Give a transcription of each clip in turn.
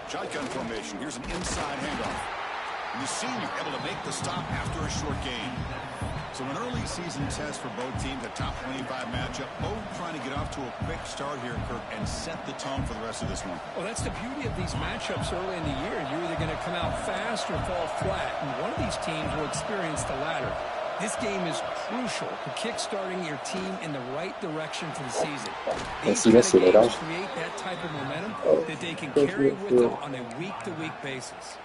Shotgun formation. Here's an inside handoff. And the senior able to make the stop after a short gain. So an early season test for both teams, a top 25 matchup. Both trying to get off to a quick start here, Kirk, and set the tone for the rest of this one. Well, that's the beauty of these matchups early in the year. You're either going to come out fast or fall flat, and one of these teams will experience the latter. This game is crucial to kick-starting your team in the right direction for the season. These kind of games create that type of momentum that they can carry with them on a week-to-week basis.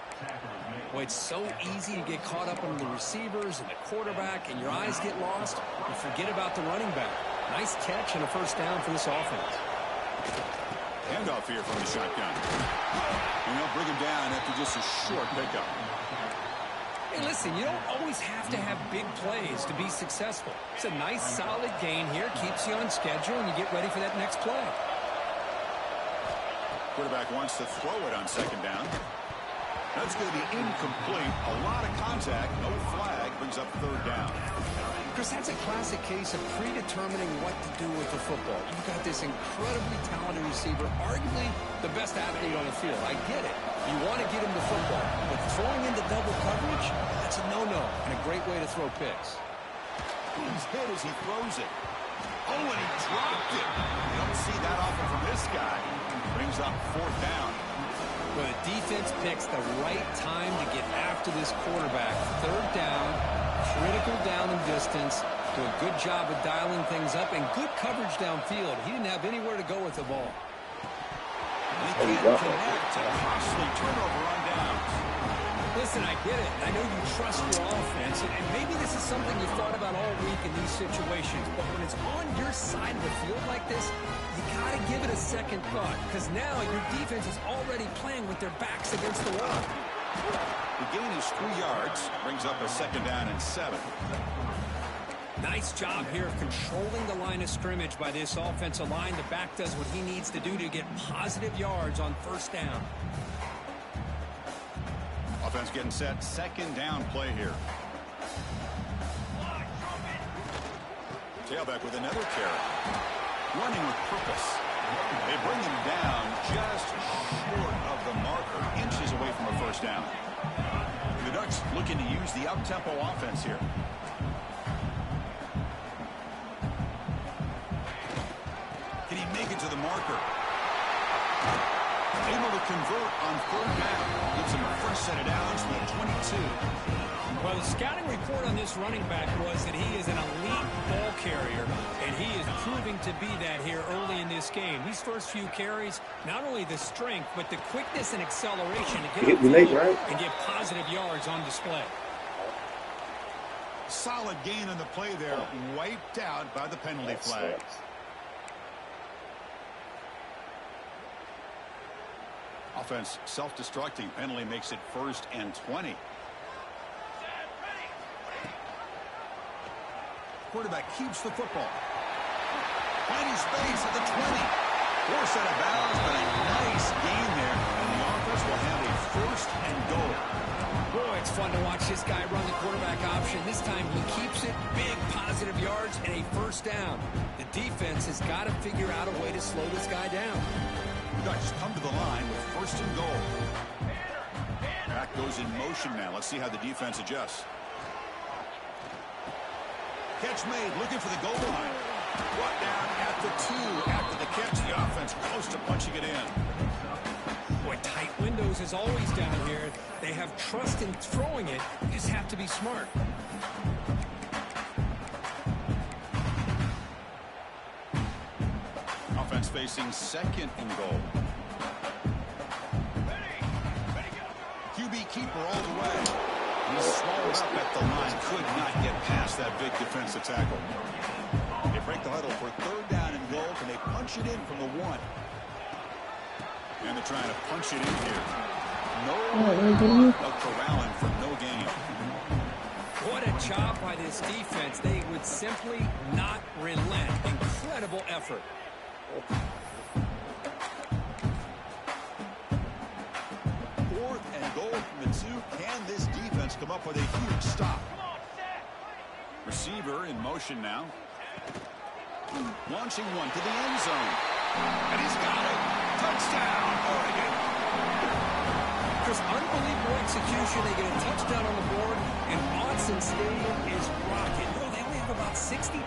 Well, it's so easy to get caught up on the receivers and the quarterback, and your eyes get lost. You forget about the running back. Nice catch and a first down for this offense. Handoff here from the shotgun. And they'll bring him down after just a short pickup. Hey, listen, you don't always have to have big plays to be successful. It's a nice, solid gain here. Keeps you on schedule, and you get ready for that next play. Quarterback wants to throw it on second down. That's going to be incomplete. A lot of contact. No flag. Brings up third down. Chris, that's a classic case of predetermining what to do with the football. You've got this incredibly talented receiver, arguably the best athlete on the field. I get it. You want to get him the football. But throwing into double coverage, that's a no-no and a great way to throw picks. He's hit as he throws it. Oh, and he dropped it. You don't see that often from this guy. Brings up fourth down. Well, the defense picks the right time to get after this quarterback. Third down, critical down and distance. Do a good job of dialing things up and good coverage downfield. He didn't have anywhere to go with the ball. And he can't connect. A costly turnover on downs. Listen, I get it. I know you trust your offense, and maybe this is something you've thought about all week in these situations, but when it's on your side of the field like this, you got to give it a second thought, because now your defense is already playing with their backs against the wall. The gain is 3 yards, brings up a second down and 7. Nice job here of controlling the line of scrimmage by this offensive line. The back does what he needs to do to get positive yards on first down. Offense getting set. Second down play here. Tailback with another carry. Running with purpose. They bring him down just short of the marker. Inches away from a first down. The Ducks looking to use the up-tempo offense here. Can he make it to the marker? Able to convert on third down. Gives him a fresh set of downs from the 22. Well, the scouting report on this running back was that he is an elite ball carrier, and he is proving to be that here early in this game. These first few carries, not only the strength, but the quickness and acceleration to get and get positive yards on display. Solid gain on the play there, wiped out by the penalty flag. Offense self-destructing. Penalty makes it 1st and 20. Quarterback keeps the football. Finding space at the 20. Force out of bounds, but a nice gain there. And the offense will have a 1st and goal. Boy, it's fun to watch this guy run the quarterback option. This time he keeps it. Big positive yards and a first down. The defense has got to figure out a way to slow this guy down. Ducks come to the line with 1st and goal. Back goes in motion now. Let's see how the defense adjusts. Catch made, looking for the goal line. Brought down at the 2 after the catch. The offense close to punching it in. Boy, tight windows is always down here. They have trust in throwing it. You just have to be smart. Offense facing 2nd and goal. QB keeper all the way. He's swallowed up at the line. Could not get past that big defensive tackle. They break the huddle for 3rd down and goal. Can they punch it in from the 1? And they're trying to punch it in here. No corralling for no gain. What a job by this defense. They would simply not relent. Incredible effort. 4th and goal from the 2. Can this defense come up with a huge stop? Receiver in motion now. Launching one to the end zone. And he's got it. Touchdown, Oregon. just unbelievable execution. They get a touchdown on the board, and Autzen Stadium is rocking. You know, they only have about 60,000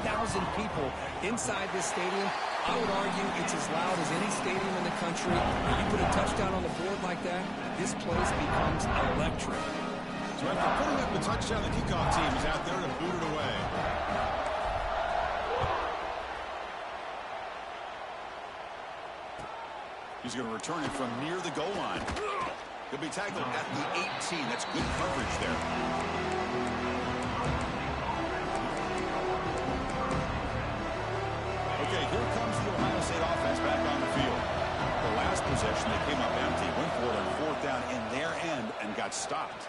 people inside this stadium. I would argue it's as loud as any stadium in the country. When you put a touchdown on the board like that, this place becomes electric. So after putting up the touchdown, the kickoff team is out there to boot it away. He's going to return it from near the goal line. He'll be tackled at the 18. That's good coverage there. Okay, here comes the Ohio State offense back on the field. The last possession, they came up empty, went for it on fourth down in their end and got stopped.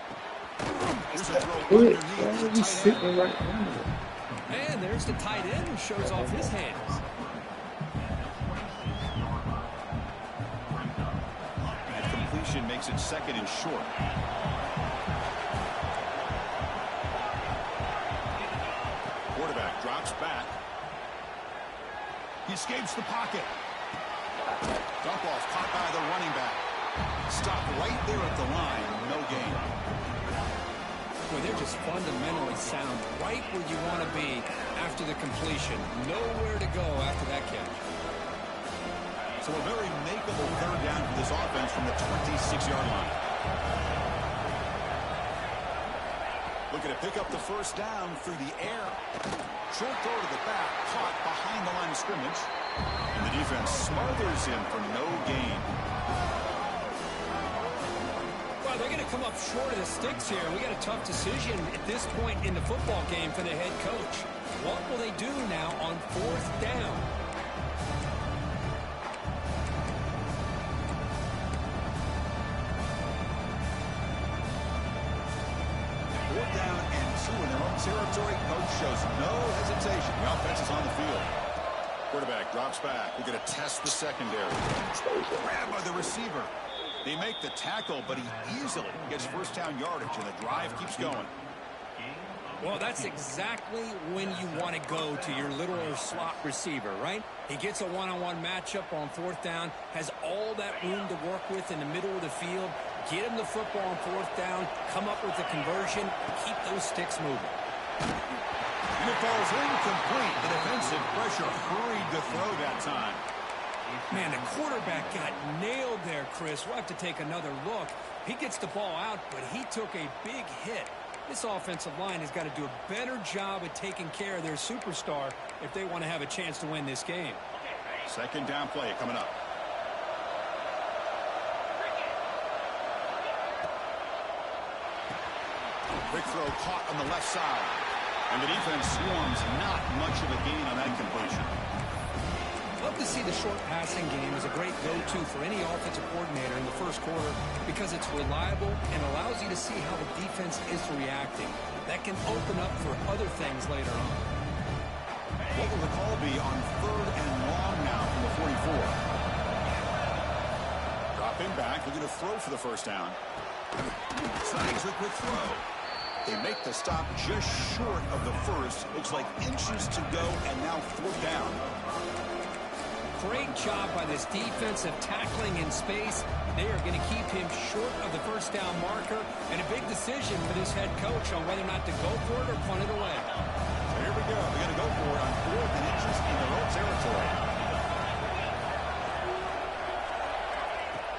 Here's a throw underneath the tight end. And there's the tight end who shows off his hands. That completion makes it 2nd and short. Quarterback drops back. He escapes the pocket. Dump off caught by the running back. Stop right there at the line. No gain. Well, they're just fundamentally sound right where you want to be after the completion. Nowhere to go after that catch. So a very makeable third down for this offense from the 26-yard line. Looking to pick up the first down through the air. Short throw to the back, caught behind the line of scrimmage. And the defense smothers him for no gain. Well, they're going to come up short of the sticks here. We got a tough decision at this point in the football game for the head coach. What will they do now on fourth down? Fourth down and 2 in their own territory. Coach shows no hesitation. The offense is on the field. Quarterback drops back. We're going to test the secondary. Grab by the receiver. They make the tackle, but he easily gets first down yardage, and the drive keeps going. Well, that's exactly when you want to go to your little slot receiver, right? He gets a one-on-one matchup on fourth down, has all that room to work with in the middle of the field. Get him the football on fourth down, come up with a conversion, keep those sticks moving. And it falls incomplete. The defensive pressure hurried to throw that time. Man, the quarterback got nailed there, Chris. We'll have to take another look. He gets the ball out, but he took a big hit. This offensive line has got to do a better job at taking care of their superstar if they want to have a chance to win this game. Second down play coming up. Quick throw caught on the left side. And the defense swarms, not much of a gain on that completion. Love to see the short passing game as a great go-to for any offensive coordinator in the first quarter because it's reliable and allows you to see how the defense is reacting. That can open up for other things later on. What will the call be on 3rd and long now from the 44? Dropping back, looking to throw for the first down. Signs a quick throw. They make the stop just short of the first. Looks like inches to go, and now 4th down. Great job by this defensive tackling in space. They are going to keep him short of the first down marker, and a big decision for this head coach on whether or not to go for it or punt it away. So here we go. They're going to go for it on 4th and inches in their own territory.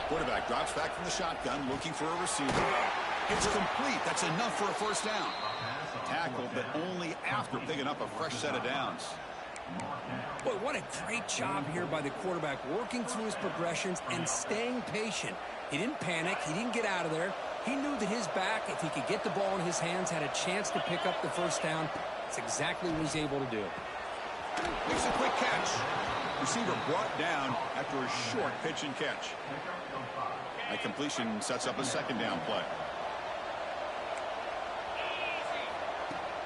Quarterback drops back from the shotgun, looking for a receiver. It's complete. That's enough for a first down. Tackled, but only after picking up a fresh set of downs. Boy, what a great job here by the quarterback, working through his progressions and staying patient. He didn't panic. He didn't get out of there. He knew that his back, if he could get the ball in his hands, had a chance to pick up the first down. That's exactly what he's able to do. Makes a quick catch. Receiver brought down after a short pitch and catch. That completion sets up a second down play.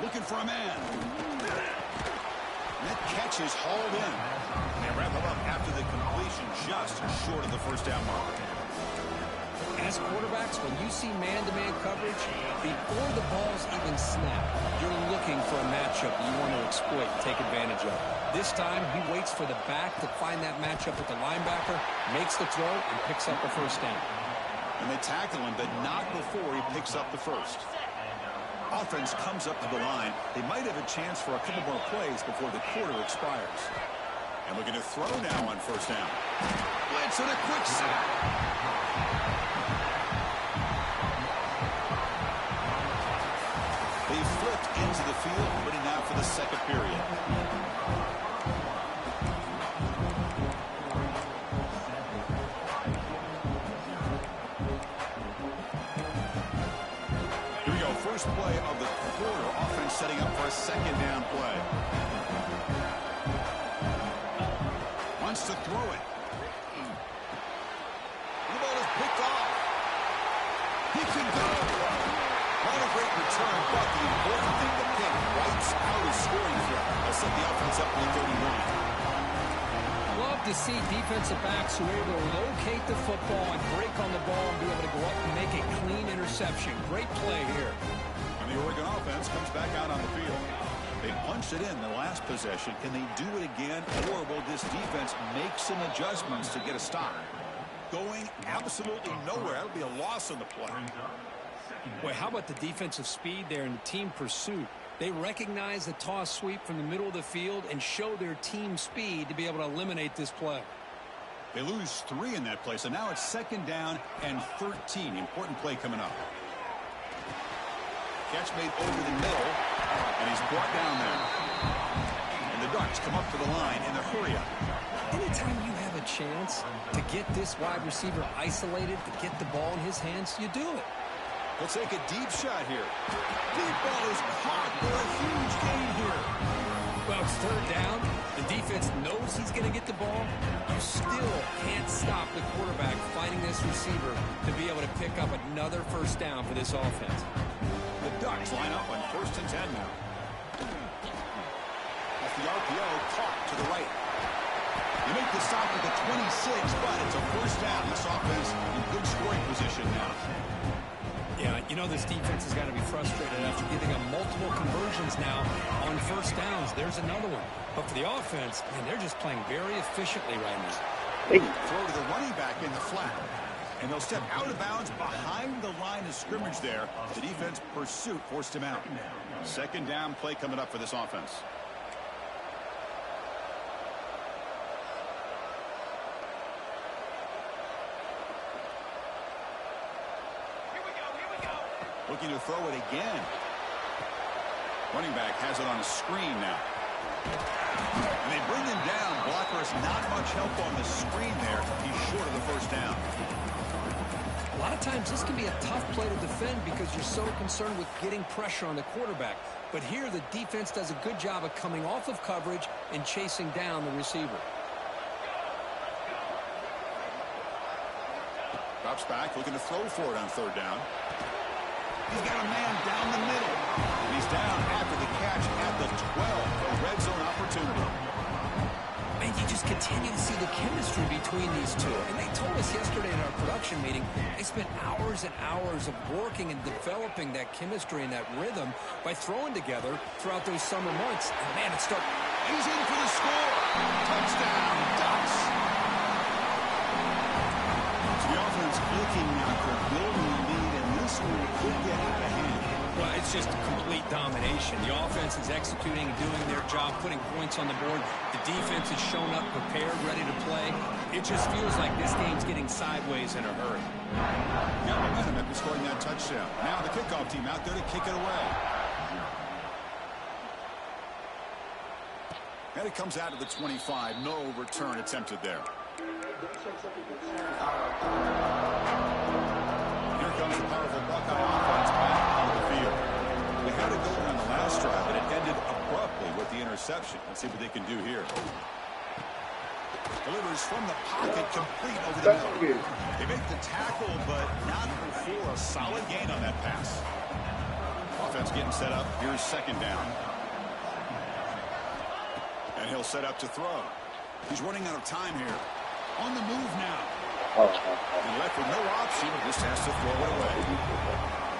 Looking for a man. That catch is hauled in. They wrap him up after the completion just short of the first down mark. As quarterbacks, when you see man-to-man coverage, before the ball's even snapped, you're looking for a matchup you want to exploit and take advantage of. This time, he waits for the back to find that matchup with the linebacker, makes the throw, and picks up a first down. And they tackle him, but not before he picks up the first. Offense comes up to the line. They might have a chance for a couple more plays before the quarter expires. And looking to throw now on first down. Blitz and a quick sack. They flipped into the field, ready now for the second period. Here we go, first play of the quarter. Offense setting up for a second down play. Wants to throw it. The ball is picked off. He can go. Not a great return, but the important thing, the pick wipes out his scoring threat. They'll set the offense up on 31. Love to see defensive backs who are able to locate the football and break on the ball and be able to go up and make a clean interception. Great play here. And the Oregon offense comes back out on the field. They punched it in the last possession. Can they do it again, or will this defense make some adjustments to get a stop? Going absolutely nowhere. That would be a loss on the play. Boy, how about the defensive speed there and the team pursuit? They recognize the toss sweep from the middle of the field and show their team speed to be able to eliminate this play. They lose 3 in that play, so now it's second down and 13. Important play coming up. Catch made over the middle, and he's brought down there. And the Ducks come up to the line in a hurry-up. Anytime you have a chance to get this wide receiver isolated, to get the ball in his hands, you do it. He'll take a deep shot here. Deep ball is caught for a huge gain here. Well, it's third down. The defense knows he's going to get the ball. You still can't stop the quarterback finding this receiver to be able to pick up another first down for this offense. The Ducks line up on 1st and 10 now. Off the RPO, caught to the right. They make the stop at the 26, but it's a first down. This offense in good scoring position now. Yeah, you know this defense has got to be frustrated after giving up multiple conversions now on first downs. There's another one. But for the offense, man, they're just playing very efficiently right now. Throw to the running back in the flat. And they'll step out of bounds behind the line of scrimmage there. The defense pursuit forced him out. Second down play coming up for this offense. Looking to throw it again. Running back has it on a screen now. And they bring him down. Blocker has not much help on the screen there. He's short of the first down. A lot of times this can be a tough play to defend because you're so concerned with getting pressure on the quarterback. But here the defense does a good job of coming off of coverage and chasing down the receiver. Drops back, looking to throw for it on third down. He's got a man down the middle. And he's down after the catch at the 12. A red zone opportunity. And you just continue to see the chemistry between these two. And they told us yesterday in our production meeting, they spent hours and hours of working and developing that chemistry and that rhythm by throwing together throughout those summer months. And man, it started. He's in for the score. Touchdown, Ducks. So the offense looking now for building a lead, and this one could get out of hand. Well, it's just complete domination. The offense is executing and doing their job, putting points on the board. The defense is shown up, prepared, ready to play. It just feels like this game's getting sideways in a hurry. Got momentum after scoring that touchdown. Now the kickoff team out there to kick it away. And it comes out to the 25. No return attempted there. Here comes the powerful Buckeye offense back on the field. They had it going on the last drive, but it ended abruptly with the interception. Let's see what they can do here. Delivers from the pocket, complete over the middle. They make the tackle, but not before a solid gain on that pass. Offense getting set up. Here's second down. And he'll set up to throw. He's running out of time here. On the move now. And left with no option, just has to throw it away.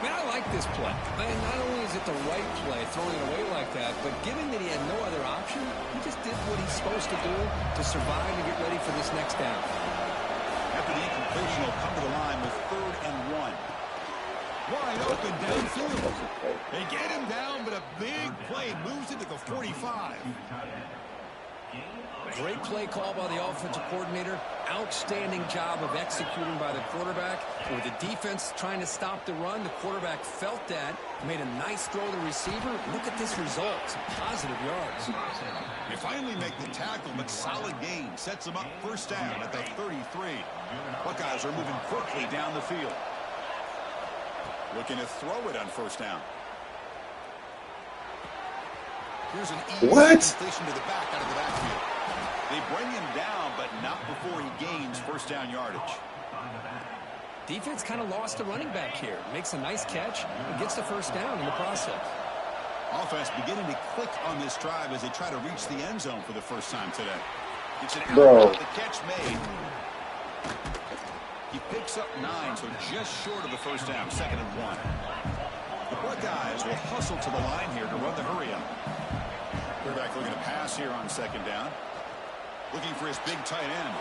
Man, I like this play. And not only is it the right play, throwing it away like that, but given that he had no other option, he just did what he's supposed to do to survive and get ready for this next down. After the incompletion, will come to the line with 3rd and 1. Wide open downfield. They get him down, but a big play moves into the 45. Great play call by the offensive coordinator. Outstanding job of executing by the quarterback. With the defense trying to stop the run, the quarterback felt that, made a nice throw to the receiver. Look at this result. Some positive yards. They finally make the tackle, but solid gain. Sets them up 1st down at the 33. Buckeyes are moving quickly down the field. Looking to throw it on 1st down. Here's an easy completion to the back out of the backfield. They bring him down, but not before he gains 1st down yardage. Defense kind of lost the running back here. Makes a nice catch and gets the 1st down in the process. Offense beginning to click on this drive as they try to reach the end zone for the first time today. It's an out, the catch made. He picks up 9, so just short of the 1st down, 2nd and 1. The Buckeyes will hustle to the line here to run the hurry up. Quarterback looking to pass here on 2nd down. Looking for his big tight end.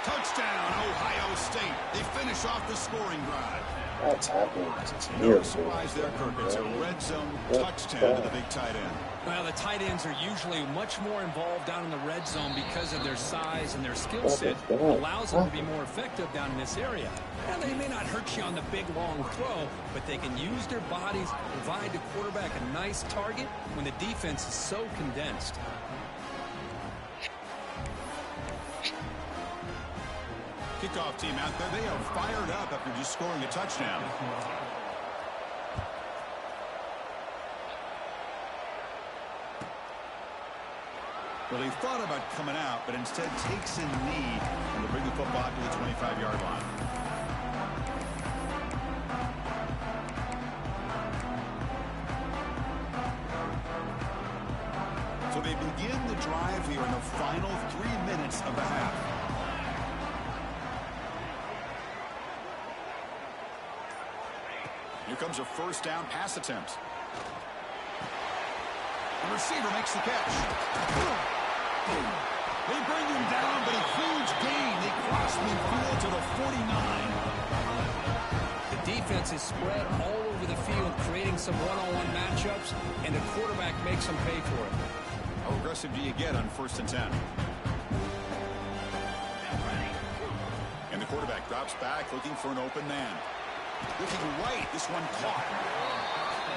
Touchdown, Ohio State. They finish off the scoring drive. That's happening. No surprise there, Kirk. It's a red zone touchdown to the big tight end. Well, the tight ends are usually much more involved down in the red zone because of their size and their skill set. Allows them to be more effective down in this area. Now, they may not hurt you on the big, long throw, but they can use their bodies, provide the quarterback a nice target when the defense is so condensed. Kickoff team out there. They are fired up after just scoring a touchdown. Well, he thought about coming out, but instead takes a knee and will bring the football to the 25-yard line. So they begin the drive here in the final 3 minutes of the half. Here comes a 1st down pass attempt. The receiver makes the catch. They bring him down, but a huge gain. They cross midfield to the 49. The defense is spread all over the field, creating some one-on-one matchups, and the quarterback makes them pay for it. How aggressive do you get on 1st and 10? And the quarterback drops back, looking for an open man. Looking right, this one caught.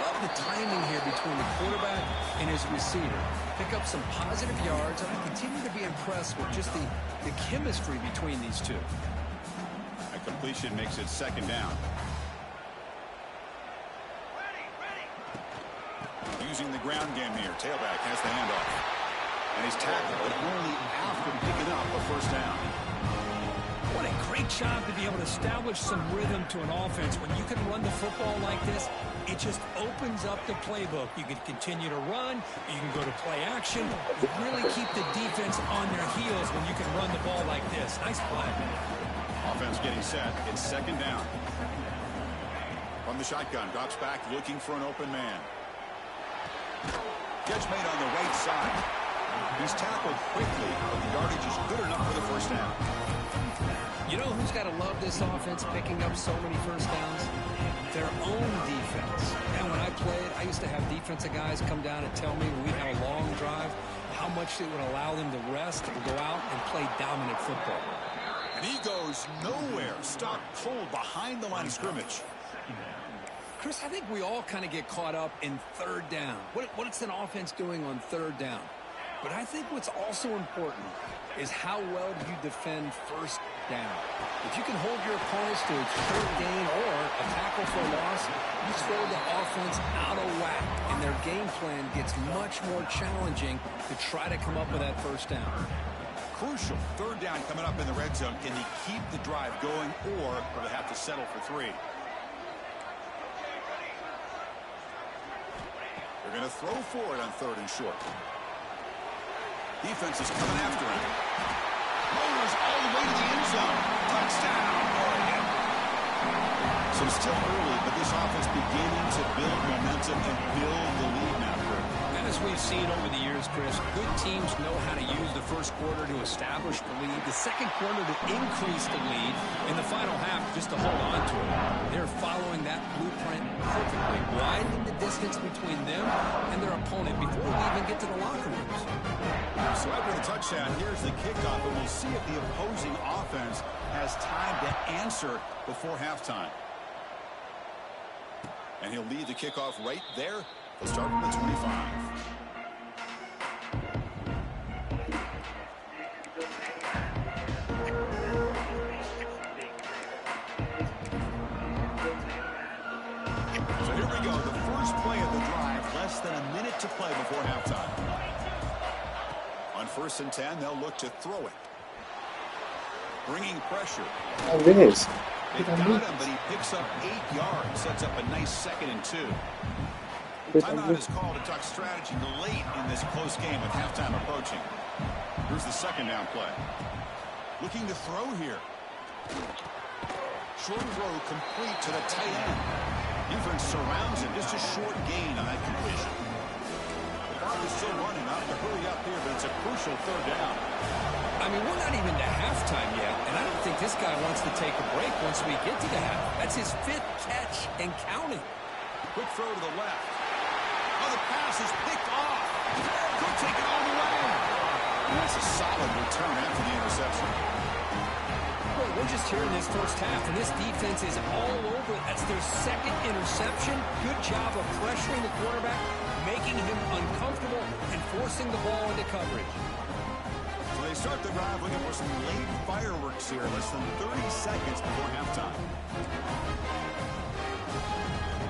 Love the timing here between the quarterback and his receiver. Pick up some positive yards, and I continue to be impressed with just the chemistry between these two. A completion makes it 2nd down. Using the ground game here. Tailback has the handoff. And he's tackled, but only after picking up a 1st down. What a great job to be able to establish some rhythm to an offense. When you can run the football like this, it just opens up the playbook. You can continue to run. You can go to play action. You really keep the defense on their heels when you can run the ball like this. Nice play. Offense getting set. It's 2nd down. From the shotgun, drops back, looking for an open man. Catch made on the right side. He's tackled quickly, but the yardage is good enough for the 1st down. You know who's got to love this offense picking up so many 1st downs? Their own defense. And when I played, I used to have defensive guys come down and tell me when we had a long drive how much it would allow them to rest and go out and play dominant football. And he goes nowhere. Stop cold behind the line of scrimmage. Chris, I think we all kind of get caught up in 3rd down. What's an offense doing on 3rd down? But I think what's also important is how well do you defend 1st down. If you can hold your opponents to a 3rd gain or a tackle for a loss, you throw the offense out of whack, and their game plan gets much more challenging to try to come up with that 1st down. Crucial 3rd down coming up in the red zone. Can they keep the drive going, or will they have to settle for 3? They're going to throw for it on 3rd and short. Defense is coming after him. Motors all the way to the end zone. Touchdown, Oregon. So still early, but this offense beginning to build momentum and build the lead now. As we've seen over the years, Chris, good teams know how to use the first quarter to establish the lead, the second quarter to increase the lead, and the final half just to hold on to it. They're following that blueprint perfectly, widening the distance between them and their opponent before we even get to the locker rooms. So after the touchdown, here's the kickoff, and we'll see if the opposing offense has time to answer before halftime. And he'll lead the kickoff right there. They'll start from the 25. So here we go. The first play of the drive. Less than a minute to play before halftime. On 1st and 10, they'll look to throw it. Bringing pressure. Oh, it is. They got him, but he picks up 8 yards. Sets up a nice 2nd and 2. Timeout is called to talk strategy late in this close game with halftime approaching. Here's the 2nd down play. Looking to throw here. Short throw complete to the tight end. Defense surrounds him. Just a short gain on that completion. The clock is still running. Not to hurry up here, but it's a crucial 3rd down. I mean, we're not even to halftime yet, and I don't think this guy wants to take a break once we get to the half. That's his 5th catch and counting. Quick throw to the left. Oh, the pass is picked off. Could take it all the way. And that's a solid return after the interception. Well, we're just here in this first half, and this defense is all over. That's their 2nd interception. Good job of pressuring the quarterback, making him uncomfortable, and forcing the ball into coverage. So they start the drive looking for some late fireworks here. Less than 30 seconds before halftime.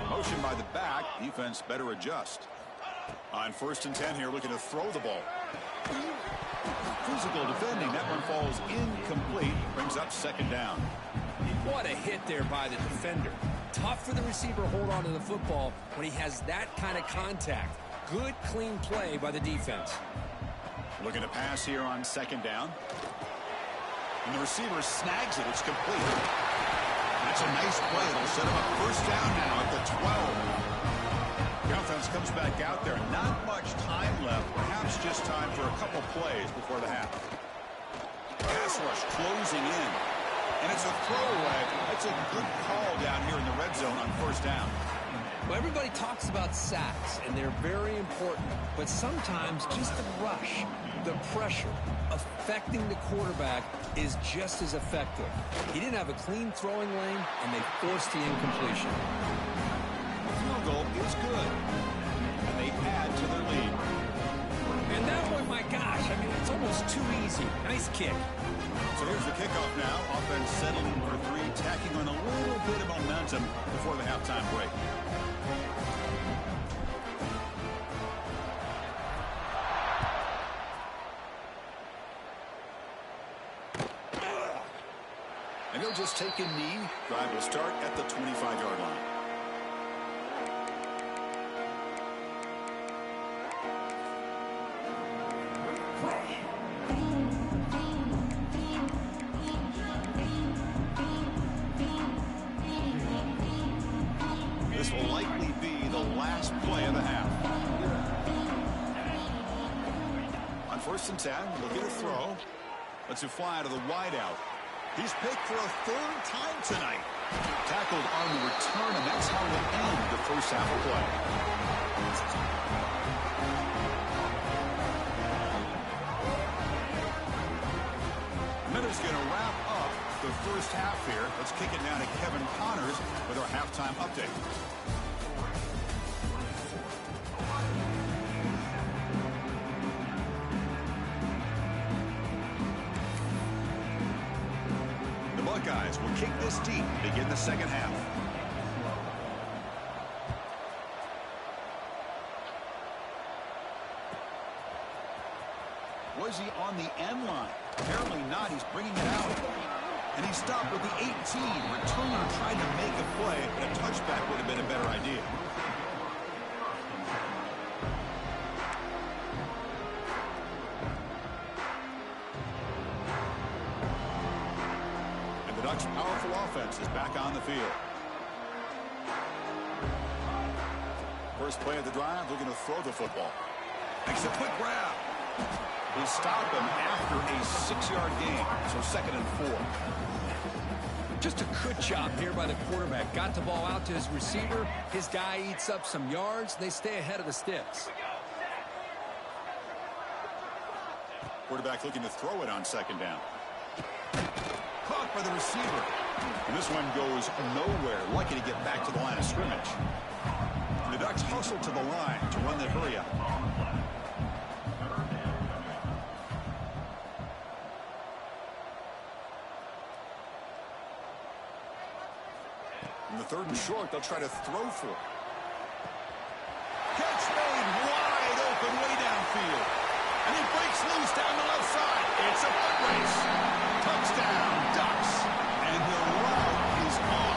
Motion by the back. Defense better adjust. On 1st and 10 here, looking to throw the ball. Physical defending. That one falls incomplete. Brings up 2nd down. What a hit there by the defender. Tough for the receiver to hold on to the football when he has that kind of contact. Good, clean play by the defense. Looking to pass here on 2nd down. And the receiver snags it. It's complete. That's a nice play. It'll set him up 1st down now at the 12. The offense comes back out there. Not much time left. Perhaps just time for a couple plays before the half. Pass rush closing in. And it's a throwaway. That's a good call down here in the red zone on 1st down. Well, everybody talks about sacks, and they're very important. But sometimes just the rush, the pressure, affecting the quarterback is just as effective. He didn't have a clean throwing lane, and they forced the incompletion. The field goal is good. And they add to their lead. And that one, my gosh, I mean, it's almost too easy. Nice kick. So here's the kickoff now. Offense settling for 3, tacking on a little bit of momentum before the halftime break. And he'll just take a knee. Drive will start at the 25-yard line. This will likely be the last play of the half. On 1st and 10, we'll get a throw. Let's fly to the wideout. He's picked for a 3rd time tonight. Tackled on the return, and that's how we'll end the first half of play. Minutes going to wrap up the first half here. Let's kick it now to Kevin Connors with our halftime update. The Buckeyes will kick this deep to begin the 2nd half. Was he on the end line? Apparently not. He's bringing it out. And he stopped with the 18. Returner tried to make a play, and a touchback would have been a better idea. And the Ducks' powerful offense is back on the field. First play of the drive, looking to throw the football. Makes a quick grab. They stop him after a 6-yard gain, so 2nd and 4. Just a good job here by the quarterback. Got the ball out to his receiver. His guy eats up some yards. They stay ahead of the sticks. Quarterback looking to throw it on 2nd down. Caught by the receiver. And this one goes nowhere. Lucky to get back to the line of scrimmage. The Ducks hustle to the line to run the hurry up. In the 3rd and short, they'll try to throw for it. Catch made wide open way downfield. And he breaks loose down the left side. It's a foot race. Touchdown, Ducks. And the route is on.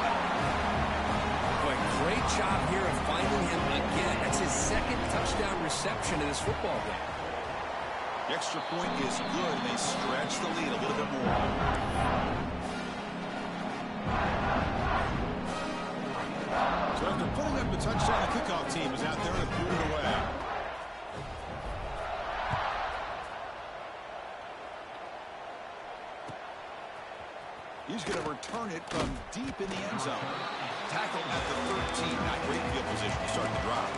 Boy, great job here of finding him again. That's his 2nd touchdown reception in this football game. The extra point is good, and they stretch the lead a little bit more. So after pulling up the touchdown, the kickoff team is out there to boot it away. He's going to return it from deep in the end zone. Tackle at the 13. Not great field position to start the drive.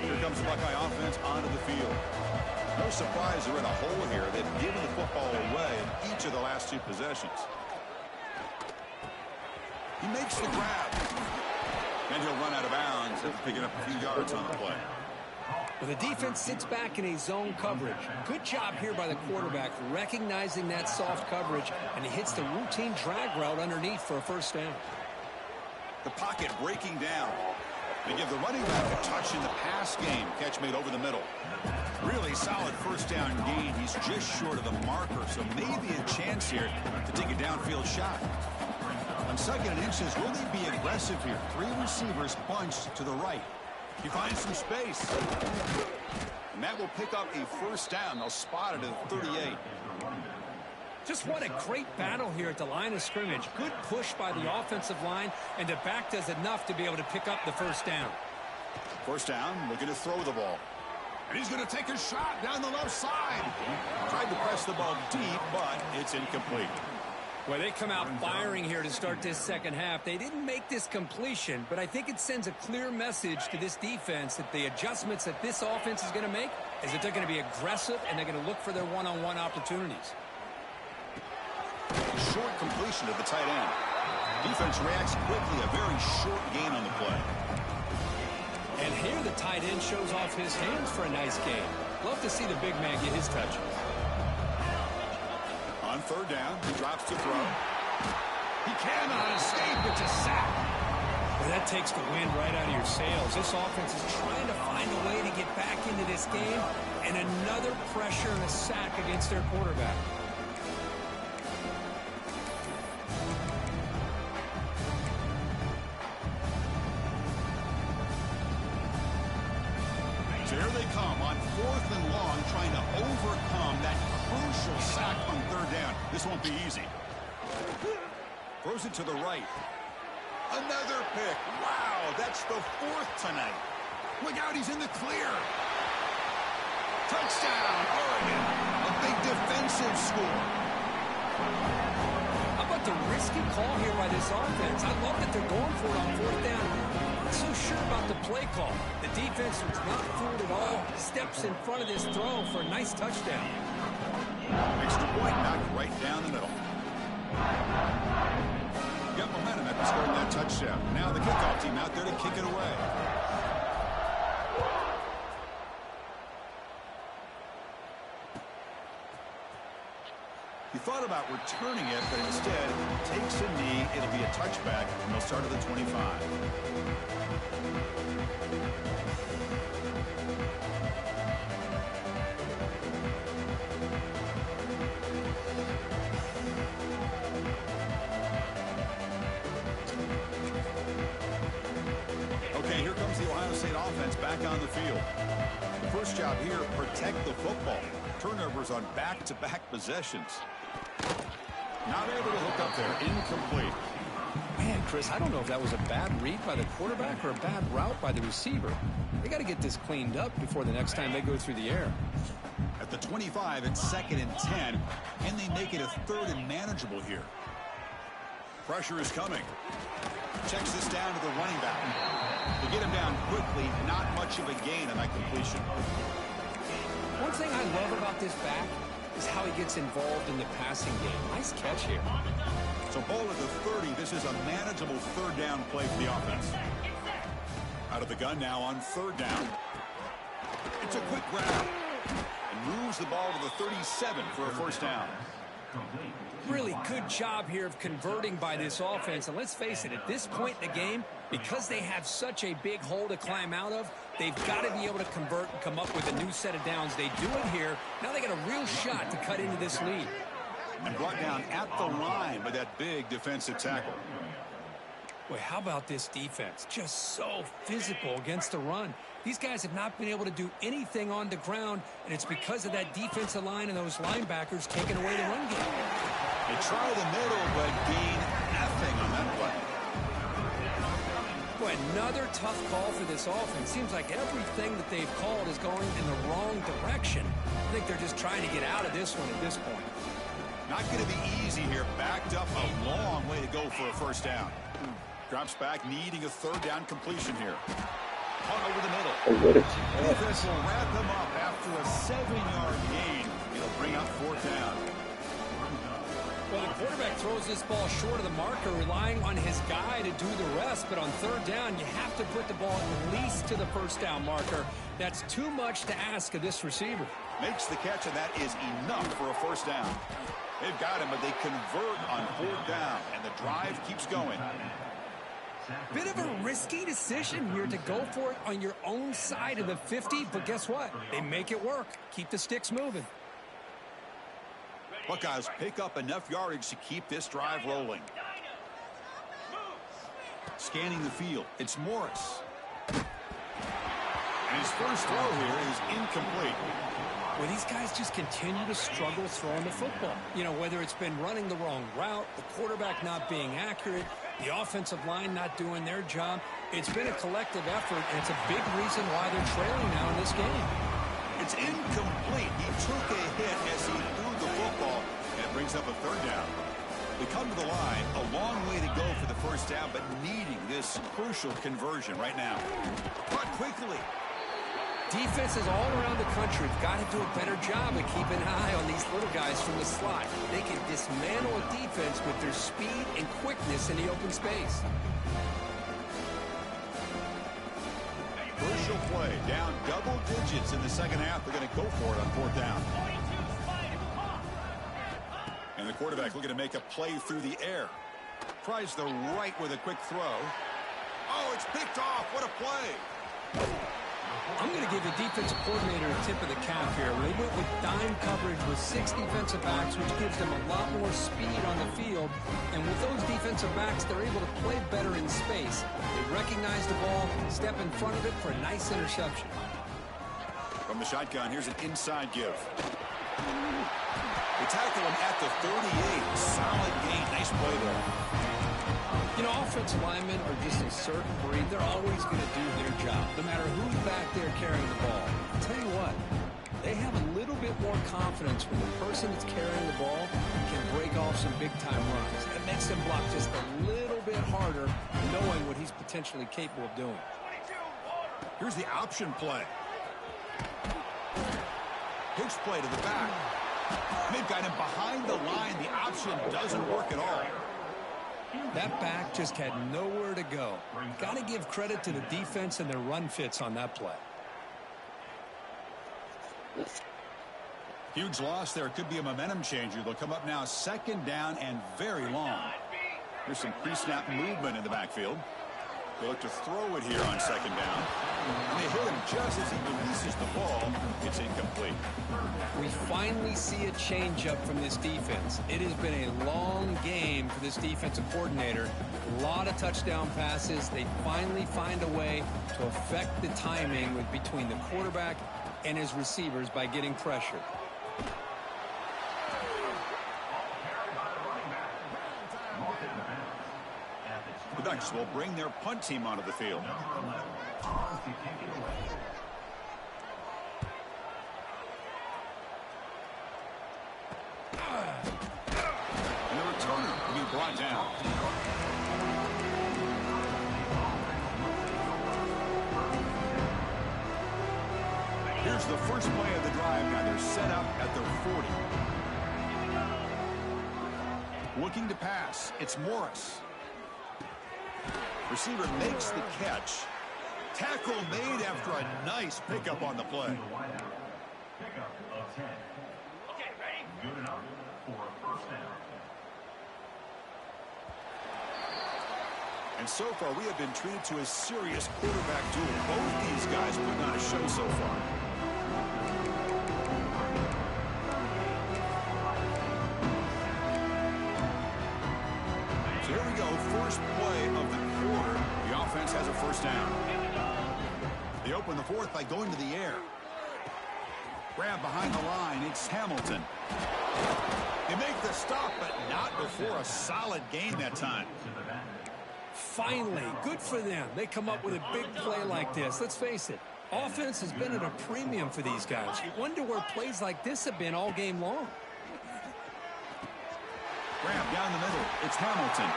Here comes the Buckeye offense onto the field. No surprise they're in a hole here. They've given the football away in each of the last 2 possessions. He makes the grab. And he'll run out of bounds after picking up a few yards on the play. Well, the defense sits back in a zone coverage. Good job here by the quarterback recognizing that soft coverage, and he hits the routine drag route underneath for a 1st down. The pocket breaking down. They give the running back a touch in the pass game. Catch made over the middle. Really solid 1st down gain. He's just short of the marker, so maybe a chance here to take a downfield shot. On 2nd and inches, will they be aggressive here? 3 receivers bunched to the right. He finds some space. And that will pick up a 1st down. They'll spot it at 38. Just what a great battle here at the line of scrimmage. Good push by the offensive line, and the back does enough to be able to pick up the 1st down. 1st down, looking to throw the ball. And he's going to take a shot down the left side. Tried to press the ball deep, but it's incomplete. Well, they come out firing here to start this 2nd half. They didn't make this completion, but I think it sends a clear message to this defense that the adjustments that this offense is going to make is that they're going to be aggressive and they're going to look for their one-on-one opportunities. Short completion to the tight end. Defense reacts quickly. A very short gain on the play. And here the tight end shows off his hands for a nice gain. Love to see the big man get his touches. On 3rd down, he drops to throw. He cannot escape. It's a sack. Well, that takes the wind right out of your sails. This offense is trying to find a way to get back into this game, and another pressure and a sack against their quarterback. So here they come on 4th and long, trying to overcome that crucial sack on 3rd down. This won't be easy. Throws it to the right. Another pick. Wow, that's the 4th tonight. Look out, he's in the clear. Touchdown, Oregon. A big defensive score. How about the risky call here by this offense? I love that they're going for it on 4th down. Not so sure about the play call. The defense was not fooled at all. Steps in front of this throw for a nice touchdown. Extra point knocked right down the middle. Got momentum after scoring that touchdown. Now the kickoff team out there to kick it away. He thought about returning it, but instead takes a knee. It'll be a touchback, and they'll start at the 25. Okay, here comes the Ohio State offense back on the field. The first job here, protect the football. Turnovers on back-to-back possessions. Not able to hook up there. Incomplete. Man, Chris, I don't know if that was a bad read by the quarterback or a bad route by the receiver. They got to get this cleaned up before the next time they go through the air. At the 25, it's 2nd and 10. Can they make it a 3rd and manageable here? Pressure is coming. Checks this down to the running back. To get him down quickly, not much of a gain on that completion. One thing I love about this back is how he gets involved in the passing game. Nice catch here. So ball at the 30. This is a manageable 3rd down play for the offense. Out of the gun now on 3rd down. It's a quick grab. And moves the ball to the 37 for a 1st down. Really good job here of converting by this offense. And let's face it, at this point in the game, because they have such a big hole to climb out of, they've got to be able to convert and come up with a new set of downs. They do it here. Now they got a real shot to cut into this lead. And brought down at the line by that big defensive tackle. Boy, how about this defense? Just so physical against the run. These guys have not been able to do anything on the ground, and it's because of that defensive line and those linebackers taking away the run game. They try the middle, but gain nothing on that play. Boy, another tough call for this offense. Seems like everything that they've called is going in the wrong direction. I think they're just trying to get out of this one at this point. Not going to be easy here. Backed up a long way to go for a 1st down. Drops back, needing a 3rd down completion here. Caught over the middle. Defense will wrap him up after a 7-yard gain. It'll bring up 4th down. Well, the quarterback throws this ball short of the marker, relying on his guy to do the rest. But on 3rd down, you have to put the ball at least to the 1st down marker. That's too much to ask of this receiver. Makes the catch, and that is enough for a 1st down. They've got him, but they convert on 4th down, and the drive keeps going. Bit of a risky decision here to go for it on your own side of the 50, but guess what? They make it work. Keep the sticks moving. Buckeyes pick up enough yardage to keep this drive rolling. Scanning the field, it's Morris. And his first throw here is incomplete. Well, these guys just continue to struggle throwing the football. You know, whether it's been running the wrong route, the quarterback not being accurate, the offensive line not doing their job. It's been a collective effort, and it's a big reason why they're trailing now in this game. It's incomplete. He took a hit as he threw the football, and it brings up a 3rd down. They come to the line, a long way to go for the 1st down, but needing this crucial conversion right now. Caught quickly. Defenses all around the country have got to do a better job of keeping an eye on these little guys from the slot. They can dismantle a defense with their speed and quickness in the open space. Crucial play, down double digits in the 2nd half. They're going to go for it on 4th down. And the quarterback looking to make a play through the air. Tries the right with a quick throw. Oh, it's picked off. What a play. I'm going to give the defensive coordinator a tip of the cap here. They went with dime coverage with 6 defensive backs, which gives them a lot more speed on the field. And with those defensive backs, they're able to play better in space. They recognize the ball, step in front of it for a nice interception. From the shotgun, here's an inside give. They tackle him at the 38. Solid gain. Nice play there. You know, offensive linemen are just a certain breed. They're always going to do their job, no matter who's back there carrying the ball. I'll tell you what, they have a little bit more confidence when the person that's carrying the ball can break off some big-time runs. It makes them block just a little bit harder, knowing what he's potentially capable of doing. Here's the option play. Hitch play to the back. They've got him behind the line. The option doesn't work at all. That back just had nowhere to go. Got to give credit to the defense and their run fits on that play. Huge loss there. Could be a momentum changer. They'll come up now 2nd down and very long. There's some pre-snap movement in the backfield. They look to throw it here on 2nd down. And they hit him just as he releases the ball. It's incomplete. We finally see a changeup from this defense. It has been a long game for this defensive coordinator. A lot of touchdown passes. They finally find a way to affect the timing between the quarterback and his receivers by getting pressure. The Chiefs will bring their punt team onto the field. And the returner will be brought down. Here's the first play of the drive. Now they're set up at their 40. Looking to pass. It's Morris. Receiver makes the catch. Tackle made after a nice pickup on the play. Pickup of 10. Okay, ready? Good enough for a first down. And so far, we have been treated to a serious quarterback duel. Both these guys putting on a show so far. So here we go, first play of the quarter. The offense has a first down. They open the fourth by going to the air. Grab behind the line, it's Hamilton. They make the stop, but not before a solid gain that time. Finally, good for them. They come up with a big play like this. Let's face it, offense has been at a premium for these guys. You wonder where plays like this have been all game long. Grab down the middle. It's Hamilton.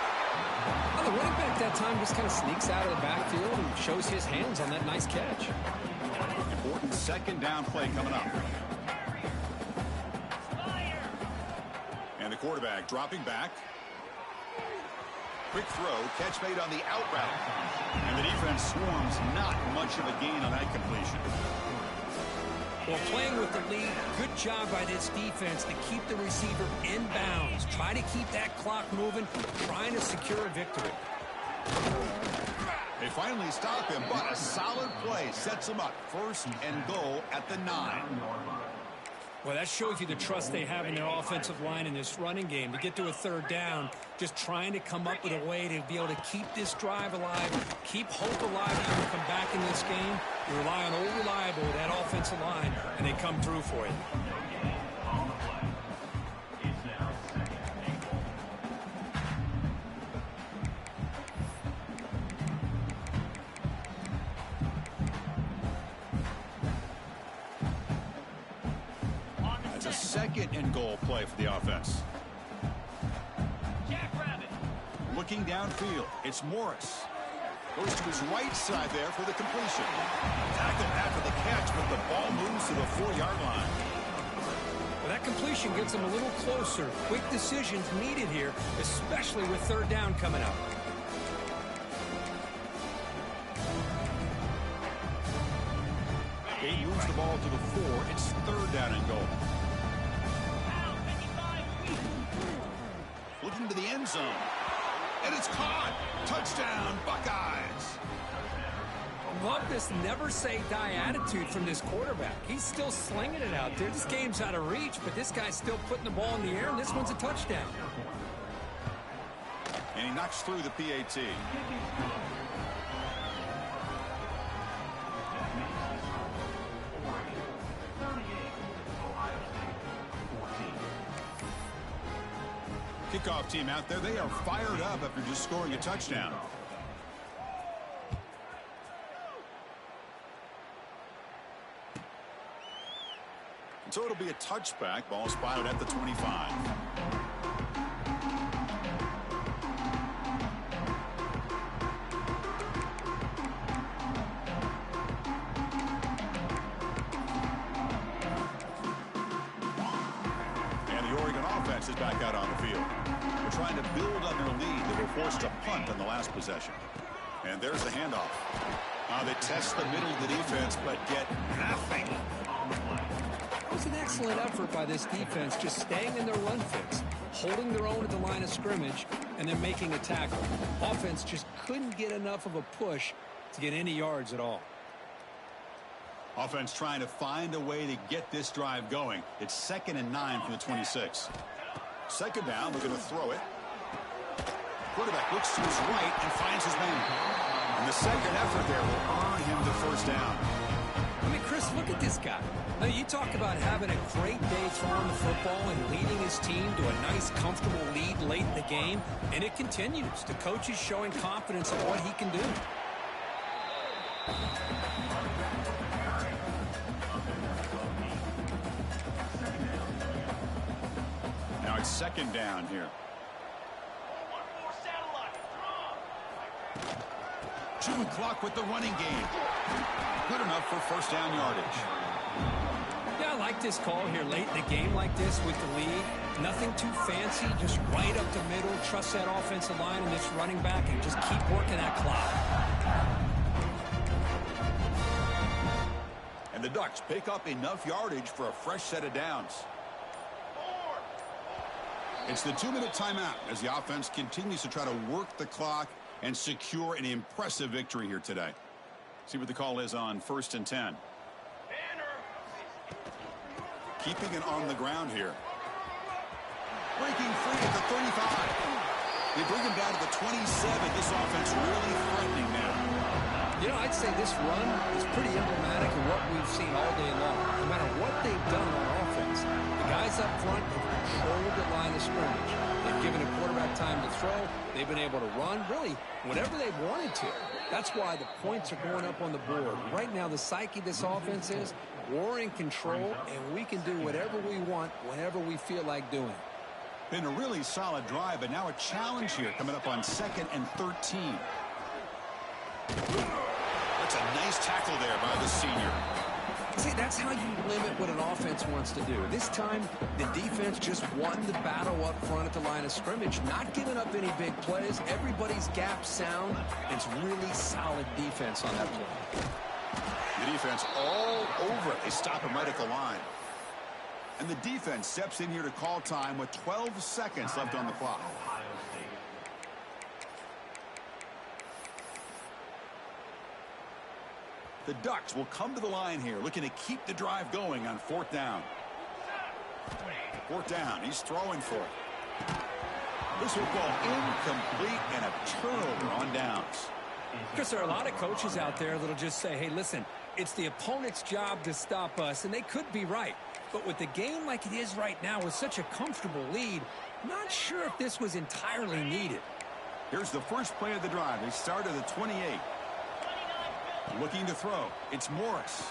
Well, the running back that time just kind of sneaks out of the backfield and shows his hands on that nice catch. Important second down play coming up. And the quarterback dropping back. Quick throw, catch made on the out route. And the defense swarms, not much of a gain on that completion. Well, playing with the lead, good job by this defense to keep the receiver in bounds. Try to keep that clock moving, trying to secure a victory. They finally stop him, but a solid play sets him up. First and goal at the 9. Well, that shows you the trust they have in their offensive line in this running game. To get to a third down, just trying to come up with a way to be able to keep this drive alive, keep hope alive that you can come back in this game. You rely on old reliable, that offensive line, and they come through for you. Second and goal play for the offense. Looking downfield, it's Morris. Goes to his right side there for the completion. Tackled after the catch, but the ball moves to the 4-yard line. Well, that completion gets them a little closer. Quick decisions needed here, especially with third down coming up. He moves the ball to the 4. It's third down and goal. Looking to the end zone. And it's caught. Touchdown, Buckeyes. Love this never say die attitude from this quarterback. He's still slinging it out there. This game's out of reach, but this guy's still putting the ball in the air, and this one's a touchdown. And he knocks through the PAT. Kickoff team out there, they are fired up after just scoring a touchdown. So it'll be a touchback. Ball spotted at the 25. Is back out on the field. They're trying to build on their lead. They were forced to punt on the last possession. And there's the handoff. They test the middle of the defense, but get nothing. It was an excellent effort by this defense, just staying in their run fix, holding their own at the line of scrimmage, and then making a tackle. Offense just couldn't get enough of a push to get any yards at all. Offense trying to find a way to get this drive going. It's 2nd and 9 from the 26. Second down, they're going to throw it. Quarterback looks to his right and finds his man. And the second effort there will earn him the first down. I mean, Chris, look at this guy. Now, you talk about having a great day throwing the football and leading his team to a nice, comfortable lead late in the game, and it continues. The coach is showing confidence in what he can do. Now it's second down here. Chewing clock with the running game. Good enough for first down yardage. Yeah, I like this call here late in the game like this with the lead. Nothing too fancy, just right up the middle. Trust that offensive line and this running back and just keep working that clock. And the Ducks pick up enough yardage for a fresh set of downs. It's the 2-minute timeout as the offense continues to try to work the clock and secure an impressive victory here today. See what the call is on 1st and 10. Keeping it on the ground here. Breaking free at the 35. They bring him down to the 27. This offense really threatening now. You know, I'd say this run is pretty emblematic of what we've seen all day long. No matter what they've done on offense, the guys up front have controlled the line of scrimmage. They've given a quarterback time to throw. They've been able to run, really, whatever they've wanted to. That's why the points are going up on the board. Right now, the psyche of this offense is we're in control, and we can do whatever we want whenever we feel like doing it. Been a really solid drive, but now a challenge here coming up on 2nd and 13. That's a nice tackle there by the senior. See, that's how you limit what an offense wants to do. This time, the defense just won the battle up front at the line of scrimmage, not giving up any big plays. Everybody's gap sound. It's really solid defense on that play. The defense all over it. They stop him right at the line. And the defense steps in here to call time with 12 seconds left on the clock. The Ducks will come to the line here, looking to keep the drive going on 4th down. 4th down, he's throwing for it. This will go incomplete and a turnover on downs. Because there are a lot of coaches out there that'll just say, hey, listen, it's the opponent's job to stop us, and they could be right. But with the game like it is right now with such a comfortable lead, not sure if this was entirely needed. Here's the first play of the drive. They start at the 28. Looking to throw. It's Morris.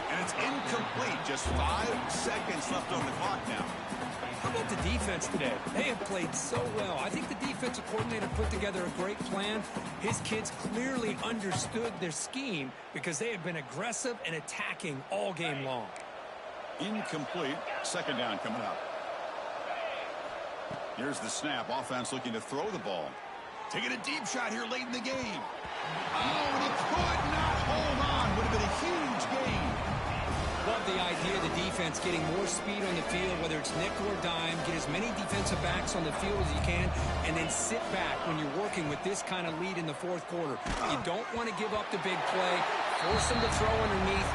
And it's incomplete. Just 5 seconds left on the clock now. How about the defense today? They have played so well. I think the defensive coordinator put together a great plan. His kids clearly understood their scheme because they have been aggressive and attacking all game long. Incomplete. 2nd down coming up. Here's the snap. Offense looking to throw the ball. Taking a deep shot here late in the game. Oh, and he could not hold on. Would have been a huge gain. Love the idea of the defense getting more speed on the field, whether it's nickel or dime. Get as many defensive backs on the field as you can, and then sit back when you're working with this kind of lead in the 4th quarter. You don't want to give up the big play. Force them to throw underneath.